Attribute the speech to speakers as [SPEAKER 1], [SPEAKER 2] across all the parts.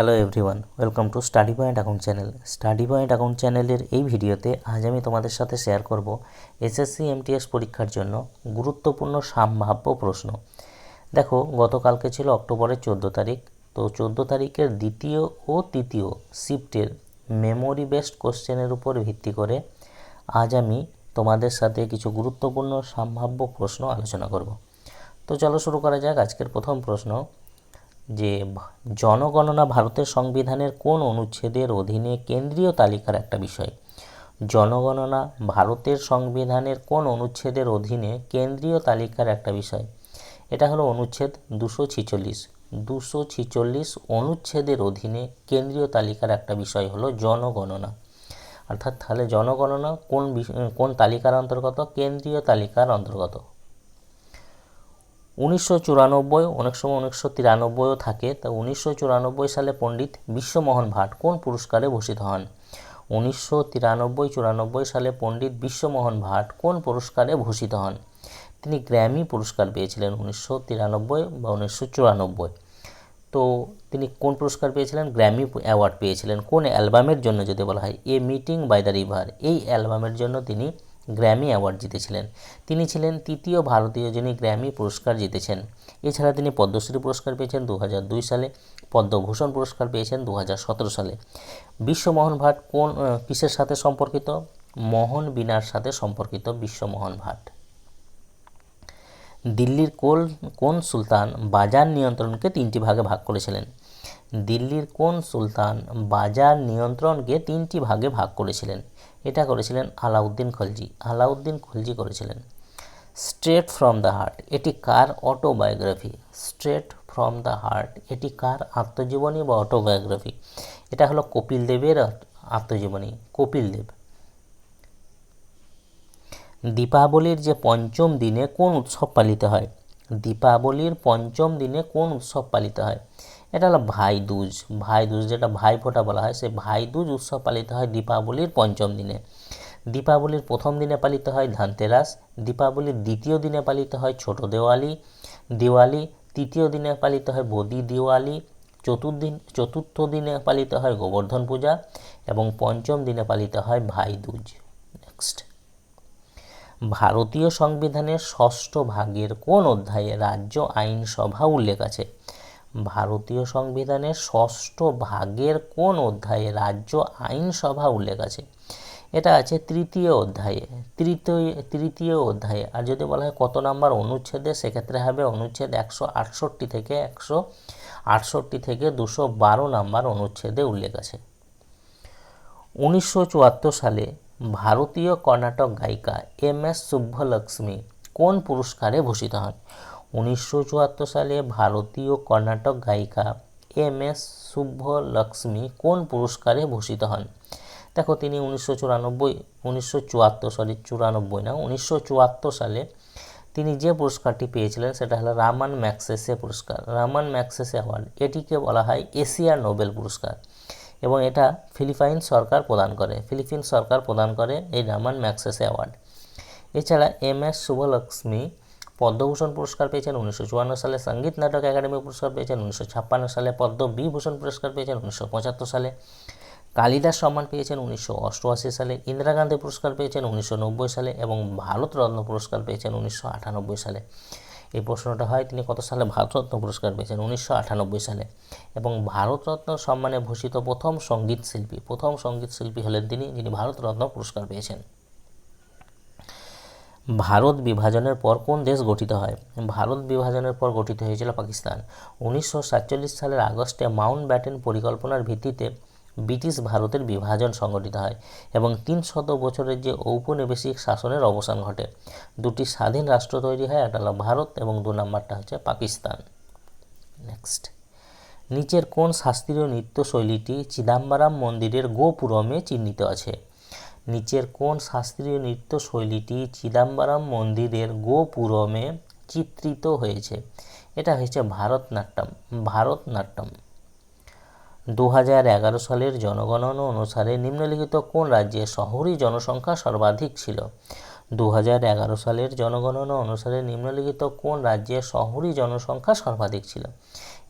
[SPEAKER 1] Hello everyone, welcome to study point account channel. Study point account চ্যানেলের এই ভিডিওতে আজ আমি তোমাদের সাথে শেয়ার করব এসএসসি এমটিএস পরীক্ষার জন্য গুরুত্বপূর্ণ সম্ভাব্য প্রশ্ন। দেখো, গতকালকে ছিল অক্টোবরের 14 তারিখ। তো 14 তারিখের দ্বিতীয় ও তৃতীয় শিফটের মেমোরি বেসড কোশ্চেনের উপর ভিত্তি করে আজ আমি তোমাদের সাথে কিছু গুরুত্বপূর্ণ সম্ভাব্য প্রশ্ন আলোচনা করব। তো চলো শুরু করা যাক। আজকের প্রথম প্রশ্ন, যে জনগণনা ভারতের সংবিধানের কোন অনুচ্ছেদের অধীনে কেন্দ্রীয় তালিকার একটা বিষয়? জনগণনা ভারতের সংবিধানের কোন অনুচ্ছেদের অধীনে কেন্দ্রীয় তালিকার একটা বিষয়? এটা হলো অনুচ্ছেদ 246। 246 অনুচ্ছেদের অধীনে কেন্দ্রীয় তালিকার একটা বিষয় হলো জনগণনা। অর্থাৎ তাহলে জনগণনা কোন তালিকার অন্তর্গত? কেন্দ্রীয় তালিকার অন্তর্গত। 1994, অনেক সময় 1993ও থাকে। তা 1994 সালে পণ্ডিত বিশ্বমোহন ভাট কোন পুরস্কারে ভূষিত হন? 1993-94 সালে পণ্ডিত বিশ্বমোহন ভাট কোন পুরস্কারে ভূষিত হন? তিনি গ্র্যামি পুরস্কার পেয়েছিলেন 1993 বা 1994। তো তিনি কোন পুরস্কার পেয়েছিলেন? গ্র্যামি অ্যাওয়ার্ড পেয়েছিলেন। কোন অ্যালবামের জন্য যদি বলা হয়? A meeting by the river, এই অ্যালবামের জন্য তিনি গ্র্যামি অ্যাওয়ার্ড জিতেছিলেন। তিনি ছিলেন তৃতীয় ভারতীয় যিনি গ্র্যামি পুরস্কার জিতেছেন। এছাড়া তিনি পদ্মশ্রী পুরস্কার পেয়েছেন 2002 সালে, পদ্মভূষণ পুরস্কার পেয়েছেন 2017 সালে। বিশ্বমোহন ভাট কিসের সাথে সম্পর্কিত? মোহন বীণার সাথে সম্পর্কিত বিশ্বমোহন ভাট। দিল্লির কোন সুলতান বাজার নিয়ন্ত্রণকে 3টি ভাগে ভাগ করেছিলেন? দিল্লির কোন সুলতান বাজার নিয়ন্ত্রণকে 3টি ভাগে ভাগ করেছিলেন? এটা করেছিলেন আলাউদ্দিন খলজি। আলাউদ্দিন খলজি করেছিলেন। স্ট্রেট ফ্রম দ্য হার্ট এটি কার autobiography? Straight from the heart এটি কার আত্মজীবনী বা অটোবায়োগ্রাফি? এটা হলো কপিল দেবের আত্মজীবনী। কপিল দেব। দীপাবলির যে পঞ্চম দিনে কোন উৎসব পালিত হয়? দীপাবলির পঞ্চম দিনে কোন উৎসব পালিত হয়? এটা হলো ভাইদুজ। ভাইদুজ, যেটা ভাইফোঁটা বলা হয়, সে ভাইদুজ উৎসব পালিত হয় দীপাবলির পঞ্চম দিনে। দীপাবলির প্রথম দিনে পালিত হয় ধনতেরাস। দীপাবলির দ্বিতীয় দিনে পালিত হয় ছোট দিওয়ালি। তৃতীয় দিনে পালিত হয় বদি দিওয়ালি। চতুর্থ দিনে পালিত হয় গোবর্ধন পূজা এবং পঞ্চম দিনে পালিত হয় ভাইদুজ। নেক্সট, ভারতীয় সংবিধানের 6ষ্ঠ ভাগের কোন অধ্যায়ে রাজ্য আইনসভা উল্লেখ আছে? ভারতীয় সংবিধানের 6ষ্ঠ ভাগের কোন অধ্যায়ে রাজ্য আইনসভা উল্লেখ আছে? এটা আছে তৃতীয় অধ্যায়ে। তৃতীয় অধ্যায়ে। আর যদি বলা হয় কত নাম্বার অনুচ্ছেদে, সেক্ষেত্রে হবে অনুচ্ছেদ 168 থেকে 212 নাম্বার অনুচ্ছেদে উল্লেখ আছে। 1974 সালে ভারতীয় কর্ণাটক গায়িকা MS সুব্বলক্ষ্মী কোন পুরস্কারে ভূষিত হন? 1974 সালে ভারতীয় কর্ণাটক গায়িকা MS সুব্বলক্ষ্মী কোন পুরস্কারে ভূষিত হন? দেখো, তিনি 1974 সালে তিনি যে পুরস্কারটি পেয়েছিলেন সেটা হলো রামান ম্যাগসেসে পুরস্কার। রামান ম্যাগসেসে অ্যাওয়ার্ড, এটিকে বলা হয় এশিয়ার নোবেল পুরস্কার এবং এটা ফিলিপাইন সরকার প্রদান করে এই রামান ম্যাগসেসে অ্যাওয়ার্ড। এছাড়া MS সুব্বলক্ষ্মী পদ্মভূষণ পুরস্কার পেয়েছেন 1954 সালে, সঙ্গীত নাটক একাডেমি পুরস্কার পেয়েছেন 1956 সালে, পদ্মবিভূষণ পুরস্কার পেয়েছেন 1975 সালে, কালিদাস সম্মান পেয়েছেন 1988 সালে, ইন্দিরা গান্ধী পুরস্কার পেয়েছেন 1990 সালে এবং ভারতরত্ন পুরস্কার পেয়েছেন 1998 সালে। এই প্রশ্নটা হয় তিনি কত সালে ভারতরত্ন পুরস্কার পেয়েছেন? 1998 সালে। এবং ভারতরত্ন সম্মানে ভূষিত প্রথম সঙ্গীত শিল্পী হলেন তিনি, যিনি ভারতরত্ন পুরস্কার পেয়েছেন। ভারত বিভাজনের পর কোন দেশ গঠিত হয়? ভারত বিভাজনের পর গঠিত হয়েছিল পাকিস্তান। 1947 সালের আগস্টে মাউন্টব্যাটেন পরিকল্পনার ভিত্তিতে ব্রিটিশ ভারতের বিভাজন সংঘটিত হয় এবং 300 বছরের যে ঔপনিবেশিক শাসনের অবসান ঘটে। দুটি স্বাধীন রাষ্ট্র তৈরি হয়, একটা হলো ভারত এবং 2 নম্বরটা হচ্ছে পাকিস্তান। নেক্সট, নিচের কোন শাস্ত্রীয় নৃত্য শৈলীটি চিদাম্বরম মন্দিরের গোপুরমে চিহ্নিত আছে? নিচের কোন শাস্ত্রীয় নৃত্য শৈলীটি চিদাম্বরম মন্দিরের গোপুরমে চিত্রিত হয়েছে? এটা হয়েছে ভারতনাট্যম। 2011 সালের জনগণনা অনুসারে নিম্নলিখিত কোন রাজ্যে শহুরে জনসংখ্যা সর্বাধিক ছিল? 2011 সালের জনগণনা অনুসারে নিম্নলিখিত কোন রাজ্যে শহুরে জনসংখ্যা সর্বাধিক ছিল?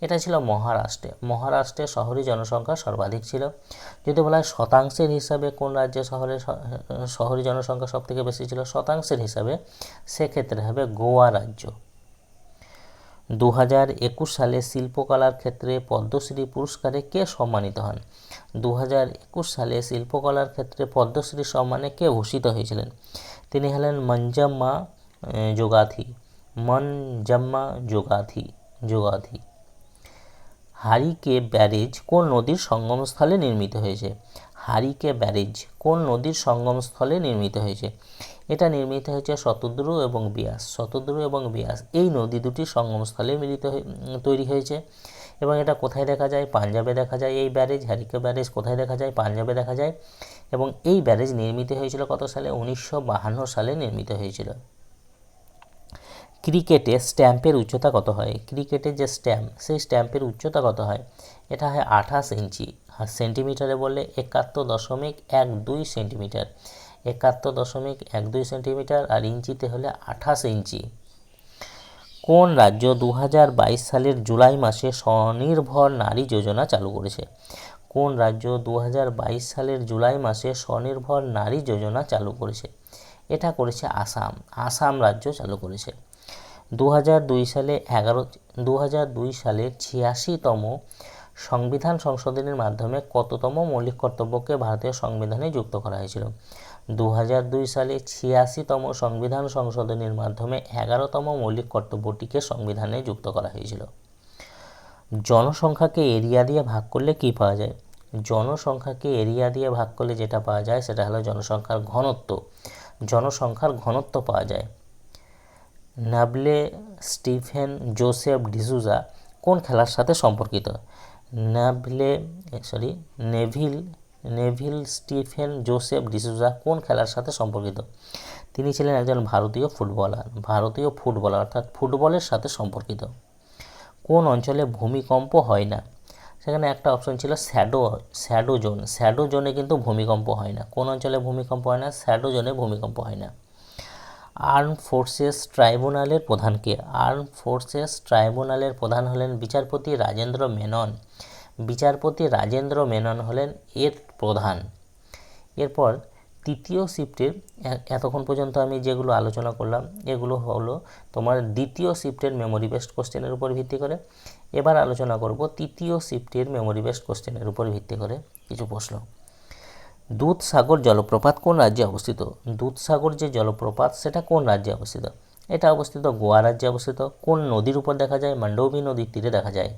[SPEAKER 1] এটা ছিল মহারাষ্ট্রে। মহারাষ্ট্রে শহরি জনসংখ্যা সর্বাধিক ছিল। যদি বলা হয় শতাংশের হিসাবে কোন রাজ্যে শহরি জনসংখ্যা সবথেকে বেশি ছিল, শতাংশের হিসাবে সেক্ষেত্রে হবে গোয়া রাজ্য। 2021 সালে শিল্পকলার ক্ষেত্রে পদ্মশ্রী পুরস্কারে কে সম্মানিত হন? 2021 সালে শিল্পকলার ক্ষেত্রে পদ্মশ্রী সম্মানে কে ভূষিত হয়েছিলেন? তিনি হলেন মঞ্জম্মা যোগাথি। হারিকে ব্যারেজ কোন নদীর সঙ্গমস্থলে নির্মিত হয়েছে? হারিকে ব্যারেজ কোন নদীর সঙ্গমস্থলে নির্মিত হয়েছে? এটা নির্মিত হয়েছে শতদ্রু এবং বিয়াস এই নদী দুটির সঙ্গমস্থলে তৈরি হয়েছে। এবং এটা কোথায় দেখা যায়? পাঞ্জাবে দেখা যায় এই ব্যারেজ। হারিকে ব্যারেজ কোথায় দেখা যায়? পাঞ্জাবে দেখা যায়। এবং এই ব্যারেজ নির্মিত হয়েছিল কত সালে? 1952 সালে নির্মিত হয়েছিল। ক্রিকেটে স্ট্যাম্পের উচ্চতা কত হয়? ক্রিকেটের যে স্ট্যাম্প, সেই স্ট্যাম্পের উচ্চতা কত হয়? এটা হয় 28 ইঞ্চি। আর সেন্টিমিটারে বললে 71.12 সেন্টিমিটার। 71.12 সেন্টিমিটার। আর ইঞ্চিতে হলে 28 ইঞ্চি। কোন রাজ্য 2022 সালের জুলাই মাসে স্বনির্ভর নারী যোজনা চালু করেছে? কোন রাজ্য 2022 সালের জুলাই মাসে স্বনির্ভর নারী যোজনা চালু করেছে? এটা করেছে আসাম রাজ্য চালু করেছে। 2002 সালের 86তম সংবিধান সংশোধনের মাধ্যমে কততম মৌলিক কর্তব্যকে ভারতীয় সংবিধানে যুক্ত করা হয়েছিল? 2002 সালে 86তম সংবিধান সংশোধনের মাধ্যমে 11তম মৌলিক কর্তব্যটিকে সংবিধানে যুক্ত করা হয়েছিল। জনসংখ্যাকে এরিয়া দিয়ে ভাগ করলে কি পাওয়া যায়? জনসংখ্যাকে এরিয়া দিয়ে ভাগ করলে যেটা পাওয়া যায় সেটা হলো জনসংখ্যার ঘনত্ব পাওয়া যায়। নেভিল স্টিফেন জোসেফ ডিসুজা কোন খেলার সাথে সম্পর্কিত? তিনি ছিলেন একজন ভারতীয় ফুটবলার অর্থাৎ ফুটবলের সাথে সম্পর্কিত। কোন অঞ্চলে ভূমিকম্প হয় না? সেখানে একটা অপশন ছিল শ্যাডো জোনে কিন্তু ভূমিকম্প হয় না। কোন অঞ্চলে ভূমিকম্প হয় না? শ্যাডো জোনে ভূমিকম্প হয় না। আর্মড ফোর্সেস ট্রাইব্যুনালের প্রধান কে? আর্মড ফোর্সেস ট্রাইব্যুনালের প্রধান হলেন বিচারপতি রাজেন্দ্র মেনন হলেন এর প্রধান। এরপর তৃতীয় শিফটের এতক্ষণ পর্যন্ত আমি যেগুলো আলোচনা করলাম এগুলো হলো তোমার দ্বিতীয় শিফটের মেমোরি বেসড কোশ্চেনের উপর ভিত্তি করে। এবার আলোচনা করব তৃতীয় শিফটের মেমোরি বেসড কোশ্চেনের উপর ভিত্তি করে কিছু প্রশ্ন। দুধসাগর জলপ্রপাত কোন রাজ্যে অবস্থিত? দুধসাগর যে জলপ্রপাত সেটা কোন রাজ্যে অবস্থিত? এটা অবস্থিত গোয়া রাজ্যে অবস্থিত। কোন নদীর উপর দেখা যায়? মান্ডোবি নদীর তীরে দেখা যায়।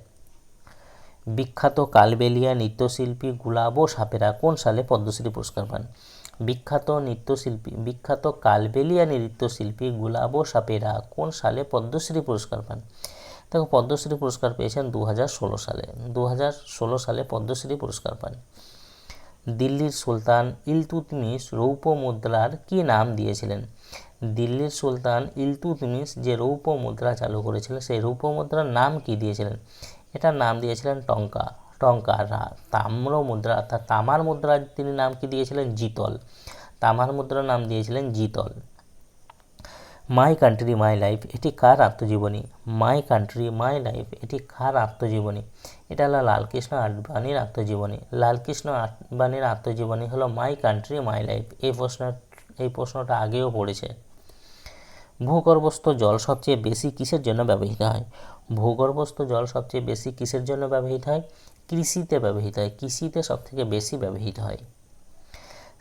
[SPEAKER 1] বিখ্যাত কালবেলিয়া নৃত্যশিল্পী গুলাবো সাপেরা কোন সালে পদ্মশ্রী পুরস্কার পান? বিখ্যাত কালবেলিয়া নৃত্যশিল্পী গুলাবো সাপেরা কোন সালে পদ্মশ্রী পুরস্কার পান? দেখো পদ্মশ্রী পুরস্কার পেয়েছেন 2016 সালে। 2016 সালে পদ্মশ্রী পুরস্কার পান। দিল্লির সুলতান ইলতুৎমিশ রৌপ্য মুদ্রার কি নাম দিয়েছিলেন? দিল্লির সুলতান ইলতুৎমিশ যে রৌপ্য মুদ্রা চালু করেছিলেন সেই রৌপ্য মুদ্রার নাম কি দিয়েছিলেন? এটার নাম দিয়েছিলেন টঙ্কা। তাম্র মুদ্রা অর্থাৎ তামার মুদ্রার তিনি নাম কি দিয়েছিলেন? জিতল। তামার মুদ্রার নাম দিয়েছিলেন জিতল। মাই কান্ট্রি মাই লাইফ এটি কার আত্মজীবনী? মাই কান্ট্রি মাই লাইফ এটি কার আত্মজীবনী? এটা হলো লালকৃষ্ণ আডবাণীর আত্মজীবনী। লালকৃষ্ণ আডবাণীর আত্মজীবনী হলো মাই কান্ট্রি মাই লাইফ। এই প্রশ্নটা আগেও পড়েছে। ভূগর্ভস্থ জল সবচেয়ে বেশি কিসের জন্য ব্যবহৃত হয়? ভূগর্ভস্থ জল সবচেয়ে বেশি কিসের জন্য ব্যবহৃত হয়? কৃষিতে ব্যবহৃত হয়। কৃষিতে সবথেকে বেশি ব্যবহৃত হয়।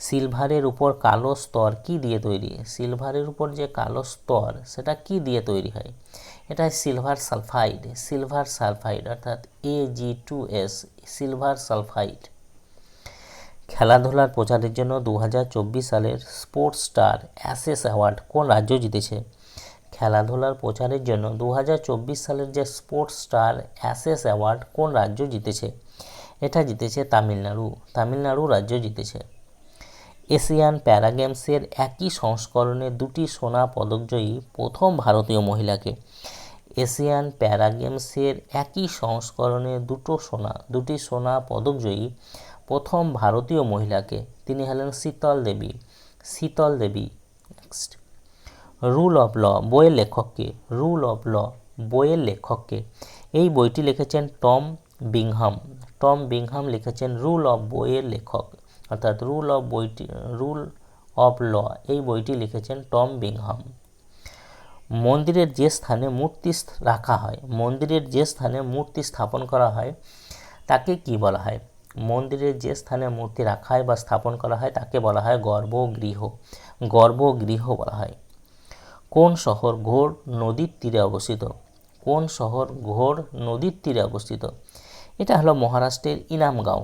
[SPEAKER 1] সিলভারের উপর কালো স্তর কি দিয়ে তৈরি? সিলভারের উপর যে কালো স্তর সেটা কি দিয়ে তৈরি হয়? এটা সিলভার সালফাইড অর্থাৎ Ag2S সিলভার সালফাইড। খেলাধুলার প্রচারের জন্য 2024 সালের স্পোর্টস স্টার অ্যাসেস অ্যাওয়ার্ড কোন রাজ্য জিতেছে? খেলাধুলার প্রচারের জন্য 2024 সালের যে স্পোর্টস স্টার অ্যাসেস অ্যাওয়ার্ড কোন রাজ্য জিতেছে? এটা জিতেছে তামিলনাড়ু রাজ্য জিতেছে। এশিয়ান প্যারা গেমসের একই সংস্করণে দুটি সোনা পদকজয়ী প্রথম ভারতীয় মহিলাকে? এশিয়ান প্যারা গেমসের একই সংস্করণে দুটি সোনা পদকজয়ী প্রথম ভারতীয় মহিলাকে? তিনি হলেন শীতল দেবী। রুল অফ ল বইয়ের লেখককে? এই বইটি লিখেছেন টম বিংহাম। টম বিংহাম লিখেছেন রুল অফ বইয়ের লেখক, অর্থাৎ রুল অফ ল এই বইটি লিখেছেন টম বিংহাম। মন্দিরের যে স্থানে মূর্তি রাখা হয়, মন্দিরের যে স্থানে মূর্তি স্থাপন করা হয় তাকে কি বলা হয়? মন্দিরের যে স্থানে মূর্তি রাখা হয় বা স্থাপন করা হয় তাকে বলা হয় গর্ভগৃহ। গর্ভগৃহ বলা হয়। কোন শহর ঘোর নদীর তীরে অবস্থিত? কোন শহর ঘোর নদীর তীরে অবস্থিত? এটা হলো মহারাষ্ট্রের ইনামগাঁও।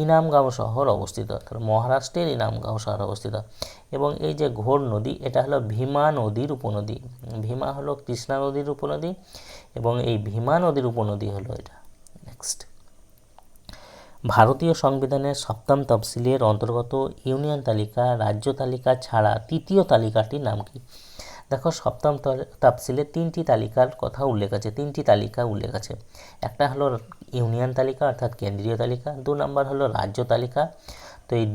[SPEAKER 1] ইনামগাঁও শহর অবস্থিত, মহারাষ্ট্রের ইনামগাঁও শহর অবস্থিত। এবং এই যে ঘোর নদী, এটা হলো ভীমা নদীর উপনদী। ভীমা হলো কৃষ্ণা নদীর উপনদী এবং এই ভীমা নদীর উপনদী হলো এটা। নেক্সট, ভারতীয় সংবিধানের 7ম তফসিলের অন্তর্গত ইউনিয়ন তালিকা, রাজ্য তালিকা ছাড়া তৃতীয় তালিকাটির নাম কি? দেখো, 7ম তফসিলে 3টি তালিকার কথা উল্লেখ আছে, 3টি তালিকা উল্লেখ আছে। একটা হলো ইউনিয়ন তালিকা অর্থাৎ কেন্দ্রীয় তালিকা, 2 নম্বর হলো রাজ্য তালিকা। তো এই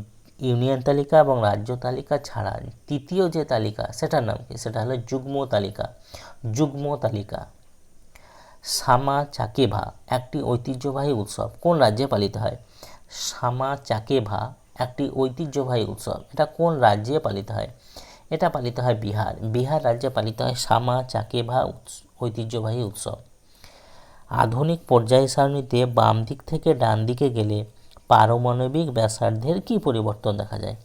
[SPEAKER 1] ইউনিয়ন তালিকা এবং রাজ্য তালিকা ছাড়া তৃতীয় যে তালিকা সেটার নাম কি? সেটা হলো যুগ্ম তালিকা। যুগ্ম তালিকা। সামা চাকেভা একটি ঐতিহ্যবাহী উৎসব কোন রাজ্যে পালিত হয়? সামা চাকেভা একটি ঐতিহ্যবাহী উৎসব, এটা কোন রাজ্যে পালিত হয়? এটা পালিত হয় বিহার। বিহার রাজ্যে পালিত হয় সামা চাকেভা ঐতিহ্যবাহী উৎসব। আধুনিক পর্যায় সারণীতে বাম দিক থেকে ডান দিকে গেলে পারমাণবিক ব্যাসার্ধের কি পরিবর্তন দেখা যায়?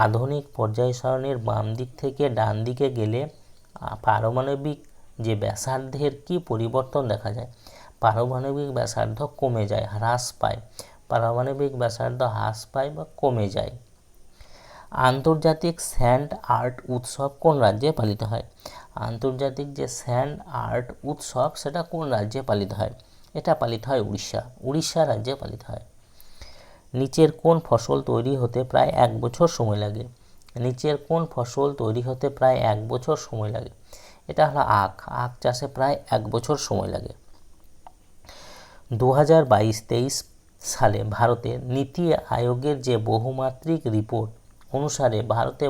[SPEAKER 1] আধুনিক পর্যায় সারণীর বাম দিক থেকে ডান দিকে গেলে পারমাণবিক যে ব্যাসার্ধের কি পরিবর্তন দেখা যায়? পারমাণবিক ব্যাসার্ধ কমে যায়, হ্রাস পায়। পারমাণবিক ব্যাসার্ধ হ্রাস পায় বা কমে যায়। আন্তর্জাতিক স্যান্ড আর্ট উৎসব কোন রাজ্যে পালিত হয়? আন্তর্জাতিক যে স্যান্ড আর্ট উৎসব সেটা কোন রাজ্যে পালিত হয়? এটা পালিত হয় উড়িষ্যা। উড়িষ্যা রাজ্যে পালিত হয়। নিচের কোন ফসল তৈরি হতে প্রায় 1 বছর সময় লাগে? নিচের কোন ফসল তৈরি হতে প্রায় 1 বছর সময় লাগে? এটা হলো আখ। আখ চাষে প্রায় 1 বছর সময় লাগে। 2022-23 সালে ভারতের নীতি আয়োগের যে বহুমাত্রিক রিপোর্ট অনুসারে ভারতে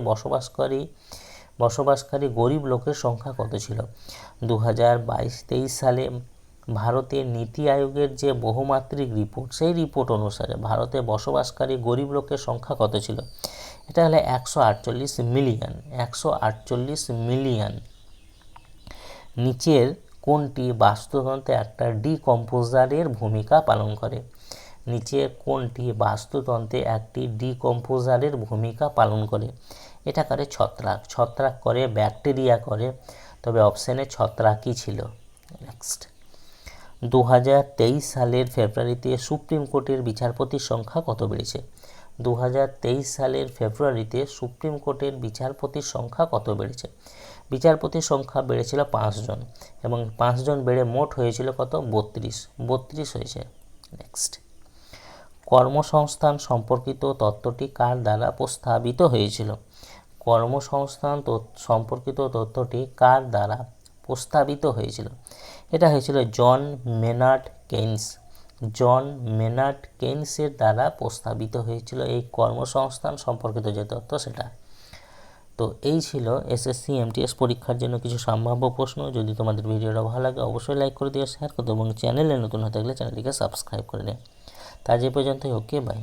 [SPEAKER 1] বসবাসকারী গরিব লোকের সংখ্যা কত ছিল? 2022-23 সালে ভারতের নীতি আয়োগের যে বহুমাত্রিক রিপোর্ট, সেই রিপোর্ট অনুসারে ভারতে বসবাসকারী গরিব লোকের সংখ্যা কত ছিল? এটা হলো 148 মিলিয়ন। 148 মিলিয়ন। নিচের কোনটি বাস্তুতন্ত্রে একটা ডিকম্পোজারের ভূমিকা পালন করে? নিচের কোনটি বাস্তুতন্ত্রে একটি ডিকম্পোজারের ভূমিকা পালন করে? এটা করে ছত্রাক। ছত্রাক করে, ব্যাকটেরিয়া করে, তবে অপশানে ছত্রাকই ছিল। নেক্সট, 2023 সালের ফেব্রুয়ারিতে সুপ্রিম কোর্টের বিচারপতির সংখ্যা কত বেড়েছে? 2023 সালের ফেব্রুয়ারিতে সুপ্রিম কোর্টের বিচারপতির সংখ্যা কত বেড়েছে? বিচারপতির সংখ্যা বেড়েছিল 5 জন এবং 5 জন বেড়ে মোট হয়েছিল কত? 32 হয়েছে। নেক্সট, কর্মসংস্থান সম্পর্কিত তত্ত্বটি কার দ্বারা প্রস্তাবিত হয়েছিল? কর্মসংস্থান সম্পর্কিত তত্ত্বটি কার দ্বারা প্রস্তাবিত হয়েছিল? এটা হয়েছিল জন মেনার্ড কেইন্স। জন মেনার্ড কেইন্সের দ্বারা প্রস্তাবিত হয়েছিল এই কর্মসংস্থান সম্পর্কিত যে তত্ত্ব সেটা। তো এই ছিল এসএসসি এমটিএস পরীক্ষার জন্য কিছু সম্ভাব্য প্রশ্ন। যদি তোমাদের ভিডিওটা ভালো লাগে অবশ্যই লাইক করে দিও, শেয়ার করে দিও এবং চ্যানেলে নতুন হতে গেলে চ্যানেলটিকে সাবস্ক্রাইব করে নিও। তা যে পর্যন্তই, ওকে বাই।